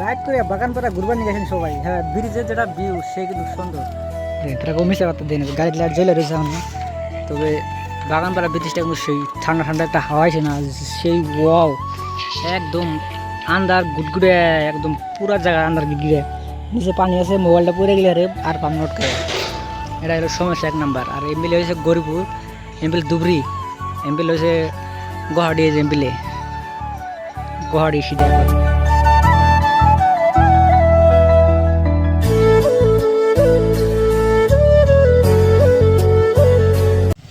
Ride করে বাগান পাড়া ঘুরবার নিয়ে গেছেন সবাই। হ্যাঁ, ব্রিজের যেটা ভিউ সে কিন্তু সুন্দর। তারা কমিশে পাত্র দেয় না, গাড়ির লাইট জ্বলে রয়েছে এখন। তবে বাগান পাড়া ব্রিজটা কিন্তু সেই ঠান্ডা ঠান্ডা একটা হাওয়া আছে না, সেই ওয়াও একদম আন্দার গুটগুড়ে, একদম পুরা জায়গা আন্দার গুটগুড়ে। নিচে পানি আছে, মোবাইলটা পড়ে গেলে রে আর পাম নোট করে। এটা হলো সমস্যা এক নাম্বার। আর এমপিলে হয়েছে গরিপুর, এমপিলে ধুবড়ি, এমপিলে হয়েছে গুয়াহাটি, এমপিলে গুয়াহাটি সিধা।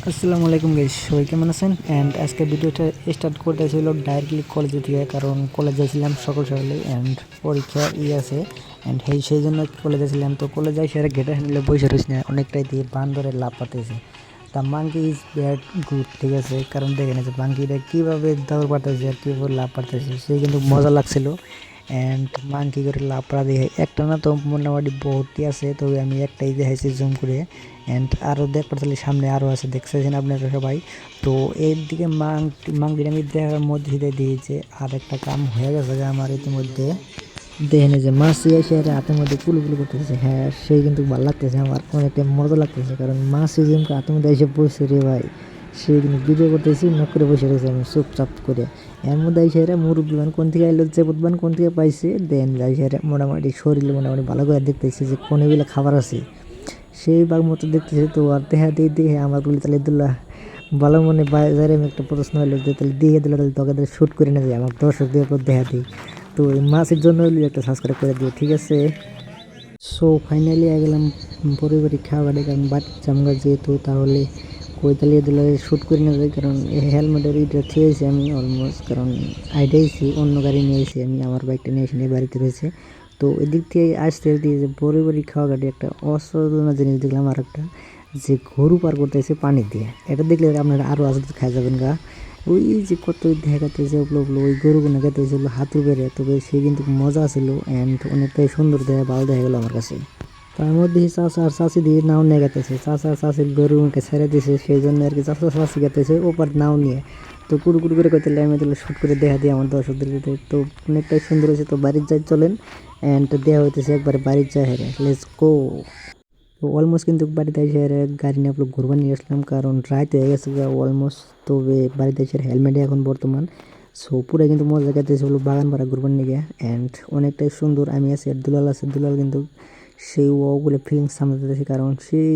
আসসালামু আলাইকুম গাইস, সবাই কেমন আছেন? অ্যান্ড আজকে ভিডিওটা স্টার্ট করতে ছিল ডাইরেক্টলি কলেজে থেকে, কারণ কলেজ যাচ্ছিলাম সকাল সকালে অ্যান্ড পরীক্ষা আছে অ্যান্ড সেই জন্য কলেজ যাচ্ছিলাম। তো কলেজ যাই সেরা গেটে হ্যান্ডলে বসে রয়েছে না, অনেকটাই দিয়ে বান্দরে লাভ পাতেছে। তা মাঙ্কি ইজ ব্যাড গুড, ঠিক আছে, কারণ দেখে নিয়েছে মাঙ্কিটা কীভাবে দৌড় পাঠাচ্ছে আর কীভাবে লাভ পাঠাচ্ছে, সেই কিন্তু মজা লাগছিল। অ্যান্ড মাঙ্কি করে লাভ পাড়া দেখে একটা না তো মোটামুটি বহুতই আছে, তবে আমি একটাই দেখাইছি জুম করে। অ্যান্ড আরও দেখতে তাহলে সামনে আরও আছে, দেখতেছেন আপনারা সবাই। তো এর দিকে মাঙ্কিটা আমি দেখার মধ্যে দিয়েছে আর একটা কাম হয়ে গেছে আমার ইতিমধ্যে। দেখেন যে মাছ এসে হাতের মধ্যে কুলুকুলু করতেছে। হ্যাঁ, সেই কিন্তু ভালো লাগতেছে, আমার অনেকটা মজা লাগতেছে, কারণ মাছ যেমন হাতের মধ্যে এসে বসে রে ভাই, সেই কিন্তু ভিডিও করতেছি নক করে বসে রয়েছে আমি চুপচাপ করে। এর মধ্যে এসে মুরব্বী মান কোন থেকে আইলো, চেপতবান কোন থেকে পাইছে, দেন এসে মোটামুটি শরীর মোটামুটি ভালো করে দেখতেছি যে কোনে বেলা খাবার আছে, সেই বাঘ মতো দেখতেছে। তো আর দেখা দিয়ে দিয়ে আমার গুলি তাহলে দুল্লা ভালো মনে বাজারে আমি একটা প্রশ্ন হলো যে তাহলে দিয়ে দিল, তাহলে তোকে শ্যুট করে না যায়, আমার দর্শকদের উপর দেখা দিই। তো এই মাছের জন্য একটা সাবস্ক্রাইব করে দিও, ঠিক আছে। সো ফাইনালি গেলাম পরিবারিক খাবারে, কারণ বাট চামড়া যেহেতু তাহলে কই তালিয়ে দিলে শ্যুট করে নেওয়া যায়, কারণ হেলমেটের এটা থুয়েছি আমি অলমোস্ট, কারণ আইডাইছি অন্য গাড়ি নিয়েছি আমি, আমার বাইকটা নিয়ে এসে নিয়ে বাড়িতে রয়েছে। তো এদিক থেকে আসতে দিয়ে যে পরিবারিক খাওয়া গাড়ি একটা অসাধারণ জিনিস দেখলাম, আর একটা যে গরু পার করতেছে পানি দিয়ে, এটা দেখলে আপনারা আরও আজ খাই যাবেন গা। ওই যে কত দেখাতেছে ওগুলো ওই গরুগুলো খেতেছে হাতুর বেড়ে, তবে সে কিন্তু মজা ছিল অ্যান্ড অনেকটাই সুন্দর দেয়, ভালো দেখা গেলো আমার কাছে। তার মধ্যে চাষা আর চাষি দিয়ে নাও নিয়ে গেতেছে, চাষা চাষির গরুকে ছেড়ে দিয়েছে, সেই জন্য আর কি চাষা চাষি গেতেছে ওপার নাও নিয়ে। তো কুড়ু কুড়ু করে করতে আমি তাহলে শ্যুট করে দেখা দিই আমার দর্শকদের ভিতরে। তো অনেকটাই সুন্দর হয়েছে। তো বাড়ির যাই চলেন অ্যান্ড দেওয়া হইতেছে একবারে বাড়ির যাই হেরে, লেটস গো। তো অলমোস্ট কিন্তু বাড়িতে এসে গাড়ি নিয়ে আপনার ঘুরবার নিয়ে আসলাম, কারণ রাত হয়ে গেছে অলমোস্ট। তবে বাড়িতে এসে হেলমেটে এখন বর্তমান। সো পুরো কিন্তু মজা গেতেছে হলো বাগান পাড়া ঘুরবার নিয়ে অ্যান্ড অনেকটাই সুন্দর। আমি আছি আর দুলাল আছে, দুলাল কিন্তু সেই ওগুলো ফিলিংস সামলাতেছে, কারণ সেই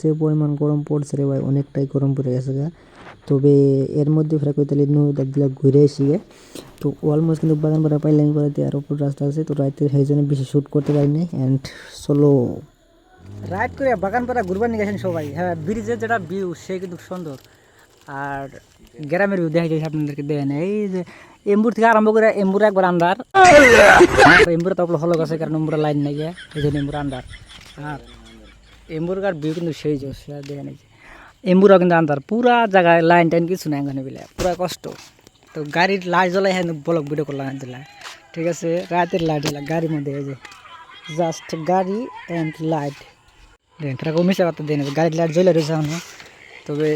যে পরিমাণ গরম পড়ছে রে ভাই, অনেকটাই গরম পড়ে গেছে গা। তবে এর মধ্যে ফেরা করতে দিলে ঘুরে এসে, তো অলমোস্ট কিন্তু বাগান পাড়া পাইলাম করে দিয়ে আর উপর রাস্তা আছে। তো রাইতে সেই জন্য বেশি শ্যুট করতে পারিনি অ্যান্ড সোলো রাইড করে বাগান পাড়া ঘুরবার নিয়ে গেছেন সবাই। হ্যাঁ, ব্রিজের যেটা ভিউ সে কিন্তু সুন্দর। আর গ্রামের ভিউ দেখা যাচ্ছে আপনাদেরকে, দেখেন এই যে এম্বুর থেকে আরম্ভ করে এম্বুর একবার আন্দার, এম্বুরে তো আপনার হলো গেছে, কারণ এম্বুরা লাইন নাই গিয়ে, এই জন্য এম্বুর আন্দার। আর এম্বুরকার ভিউ কিন্তু সেই জোস, দেখেন এই যে এম্বুরা কিন্তু আন্দার, পুরা জায়গায় লাইন টাইন কিছু নাই এখানে বিলে, পুরা কষ্ট। তো গাড়ির লাইট জ্বলাই হ্যাঁ ব্লগ ভিডিও করলাম দিলা, ঠিক আছে, রাতের লাইট জ্বলা গাড়ির মধ্যে, এই যে জাস্ট গাড়ি অ্যান্ড লাইট দেন, তারা কমিশে পাত্র দেয় না, গাড়ির লাইট জ্বলে রয়েছে এখন। তবে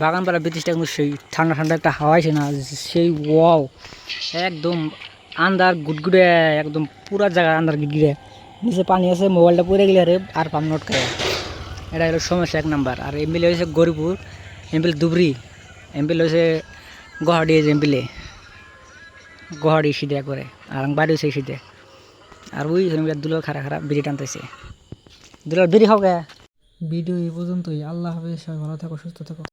বাগান পাড়া ব্রিজটা কিন্তু সেই ঠান্ডা ঠান্ডা একটা হাওয়া আছে না, সেই ওয়াও একদম আন্দার গুটগুড়ে, একদম পুরা জায়গা আন্দার গুটগুড়ে। নিচে পানি আছে, মোবাইলটা পড়ে গেলে রে আর পাম নোট করে। এটা হলো সমস্যা এক নাম্বার। আর এমপিলে হয়েছে গরিপুর, এমপিলে ধুবড়ি, এমপিলে হয়েছে গুয়াহাটি, এমপিলে গুয়াহাটি সিধা করে। আর বাড়ি হয়েছে সিধে। আর ওই দুলাল খারা খারাপ বিড়ি টানতেছে, দুলাল বিড়ি খাও গে। ভিডিও এই পর্যন্তই। আল্লাহ হাফেজ, সবাই ভালো থাকো, সুস্থ থাকো।